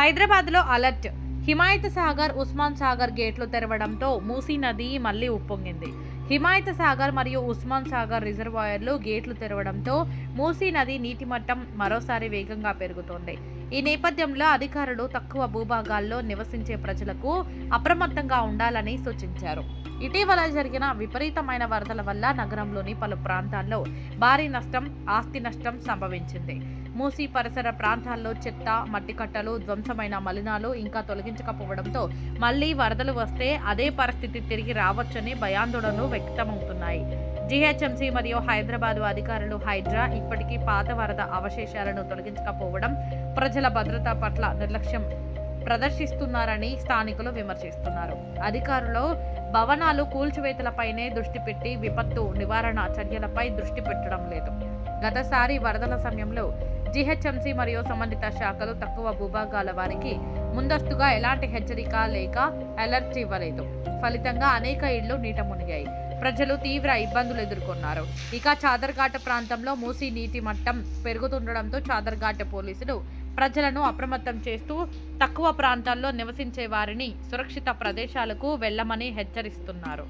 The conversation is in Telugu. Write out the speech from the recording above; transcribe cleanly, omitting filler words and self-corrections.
హైదరాబాద్లో అలర్ట్. హిమాయత్ సాగర్, ఉస్మాన్ సాగర్ గేట్లు తెరవడంతో మూసీ నది మళ్లీ ఉప్పొంగింది. హిమాయత్ సాగర్ మరియు ఉస్మాన్ సాగర్ రిజర్వాయర్లు గేట్లు తెరవడంతో మూసీ నది నీటి మట్టం మరోసారి వేగంగా పెరుగుతోంది. ఈ నేపథ్యంలో అధికారులు తక్కువ భూభాగాల్లో నివసించే ప్రజలకు అప్రమత్తంగా ఉండాలని సూచించారు. ఇటీవల జరిగిన విపరీతమైన వరదల వల్ల నగరంలోని పలు ప్రాంతాల్లో భారీ నష్టం, ఆస్తి నష్టం సంభవించింది. మూసీ పరిసర ప్రాంతాల్లో చెత్త, మట్టి కట్టలు, ధ్వంసమైన మలినాలు ఇంకా తొలగించకపోవడంతో మళ్లీ వరదలు వస్తే అదే పరిస్థితి తిరిగి రావచ్చని భయాందోళనలు వ్యక్తమవుతున్నాయి. జీహెచ్ఎంసీ మరియు హైదరాబాద్ అధికారులు హైడ్రా ఇప్పటికీ పాత వరద అవశేషాలను తొలగించకపోవడం, ప్రజల భద్రత పట్ల నిర్లక్ష్యం ప్రదర్శిస్తున్నారని స్థానికులు విమర్శిస్తున్నారు. అధికారులు భవనాలు కూల్చివేతలపైనే దృష్టి పెట్టి విపత్తు నివారణ చర్యలపై దృష్టి పెట్టడం లేదు. గతసారి వరదల సమయంలో జీహెచ్ఎంసీ మరియు సంబంధిత శాఖలు తక్కువ భూభాగాల వారికి ముందస్తుగా ఎలాంటి హెచ్చరిక లేక అలర్ట్ ఇవ్వలేదు. ఫలితంగా అనేక ఇళ్లు నీట మునిగాయి. ప్రజలు తీవ్ర ఇబ్బందులు ఎదుర్కొన్నారు. ఇక చాదర్ఘాట్ ప్రాంతంలో మూసీ నీటి మట్టం పెరుగుతుండడంతో చాదర్ఘాట్ పోలీసులు ప్రజలను అప్రమత్తం చేస్తూ తక్కువ ప్రాంతాల్లో నివసించే వారిని సురక్షిత ప్రదేశాలకు వెళ్లమని హెచ్చరిస్తున్నారు.